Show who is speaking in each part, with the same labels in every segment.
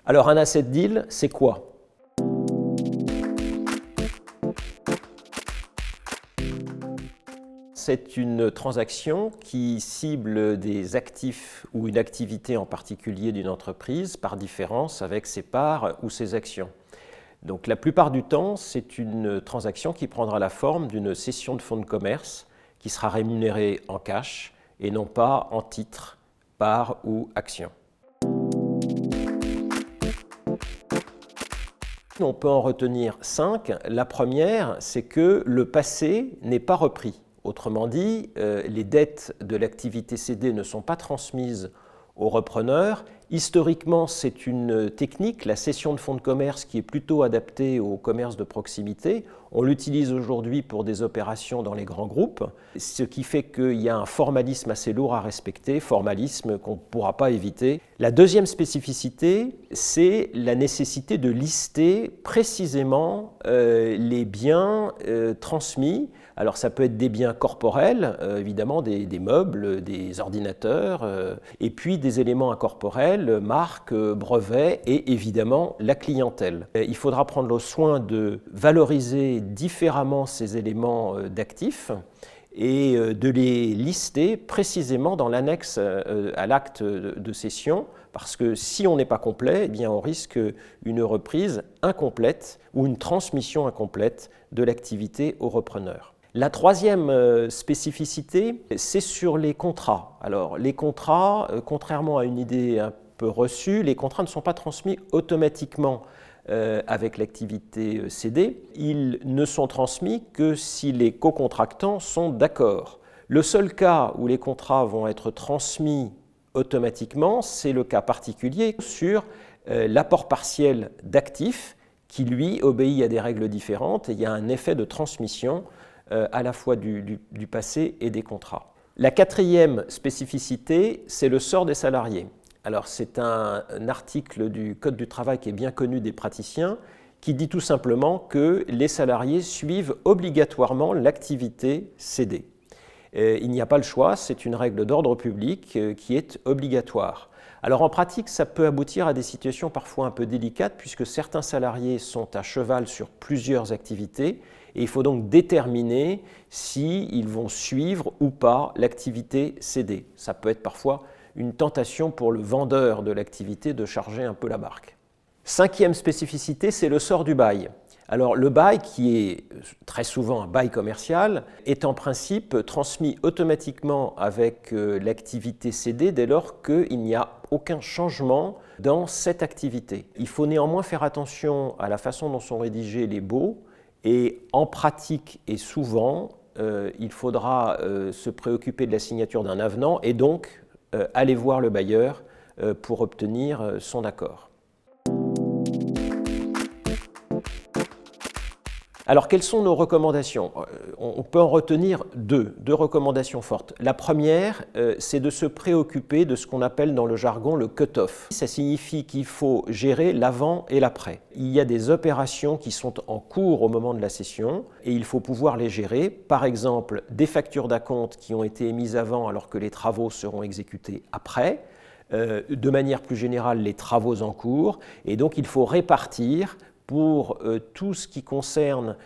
Speaker 1: Alors un asset deal, c'est quoi? C'est une transaction qui cible des actifs ou une activité en particulier d'une entreprise par différence avec ses parts ou ses actions. Donc la plupart du temps, c'est une transaction qui prendra la forme d'une cession de fonds de commerce qui sera rémunérée en cash et non pas en titres, parts ou actions. On peut en retenir 5. La première, c'est que le passé n'est pas repris. Autrement dit, les dettes de l'activité cédée ne sont pas transmises au repreneur. Historiquement, c'est une technique, la cession de fonds de commerce, qui est plutôt adaptée au commerce de proximité. On l'utilise aujourd'hui pour des opérations dans les grands groupes, ce qui fait qu'il y a un formalisme assez lourd à respecter, formalisme qu'on ne pourra pas éviter. La deuxième spécificité, c'est la nécessité de lister précisément les biens transmis. Alors ça peut être des biens corporels, évidemment des meubles, des ordinateurs, et puis des éléments incorporels, marques, brevets et évidemment la clientèle. Il faudra prendre le soin de valoriser différemment ces éléments d'actifs et de les lister précisément dans l'annexe à l'acte de cession, parce que si on n'est pas complet, eh bien on risque une reprise incomplète ou une transmission incomplète de l'activité au repreneur. La troisième spécificité, c'est sur les contrats. Alors les contrats, contrairement à une idée un peu reçue, les contrats ne sont pas transmis automatiquement avec l'activité cédée. Ils ne sont transmis que si les co-contractants sont d'accord. Le seul cas où les contrats vont être transmis automatiquement, c'est le cas particulier sur l'apport partiel d'actifs qui, lui, obéit à des règles différentes et il y a un effet de transmission à la fois du passé et des contrats. La quatrième spécificité, c'est le sort des salariés. Alors c'est un article du Code du travail qui est bien connu des praticiens, qui dit tout simplement que les salariés suivent obligatoirement l'activité cédée. Il n'y a pas le choix, c'est une règle d'ordre public qui est obligatoire. Alors en pratique, ça peut aboutir à des situations parfois un peu délicates puisque certains salariés sont à cheval sur plusieurs activités et il faut donc déterminer s'ils vont suivre ou pas l'activité cédée. Ça peut être parfois une tentation pour le vendeur de l'activité de charger un peu la barque. Cinquième spécificité, c'est le sort du bail. Alors le bail, qui est très souvent un bail commercial, est en principe transmis automatiquement avec l'activité cédée dès lors qu'il n'y a aucun changement dans cette activité. Il faut néanmoins faire attention à la façon dont sont rédigés les baux et en pratique et souvent, il faudra se préoccuper de la signature d'un avenant et donc aller voir le bailleur pour obtenir son accord. Alors, quelles sont nos recommandations? On peut en retenir deux recommandations fortes. La première, c'est de se préoccuper de ce qu'on appelle dans le jargon le cut-off. Ça signifie qu'il faut gérer l'avant et l'après. Il y a des opérations qui sont en cours au moment de la cession et il faut pouvoir les gérer. Par exemple, des factures d'acompte qui ont été émises avant alors que les travaux seront exécutés après. De manière plus générale, les travaux en cours. Et donc, il faut répartir pour tout ce qui concerne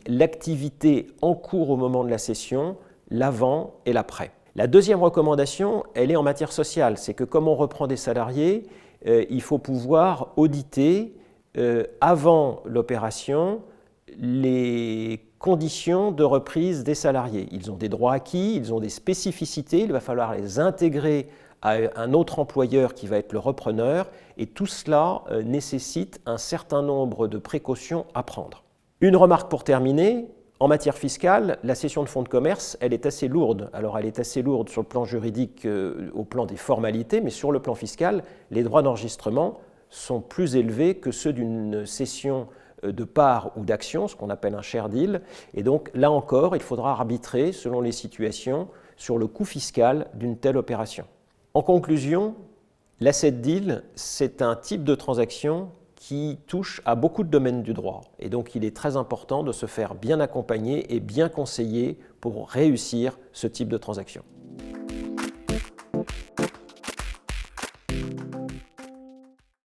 Speaker 1: l'activité en cours au moment de la cession, l'avant et l'après. La deuxième recommandation, elle est en matière sociale. C'est que comme on reprend des salariés, il faut pouvoir auditer avant l'opération les conditions de reprise des salariés. Ils ont des droits acquis, ils ont des spécificités, il va falloir les intégrer à un autre employeur qui va être le repreneur, et tout cela nécessite un certain nombre de précautions à prendre. Une remarque pour terminer, en matière fiscale, la cession de fonds de commerce, elle est assez lourde. Alors elle est assez lourde sur le plan juridique, au plan des formalités, mais sur le plan fiscal, les droits d'enregistrement sont plus élevés que ceux d'une cession de parts ou d'actions, ce qu'on appelle un share deal, et donc là encore, il faudra arbitrer selon les situations sur le coût fiscal d'une telle opération. En conclusion, l'asset deal, c'est un type de transaction qui touche à beaucoup de domaines du droit. Et donc, il est très important de se faire bien accompagner et bien conseiller pour réussir ce type de transaction.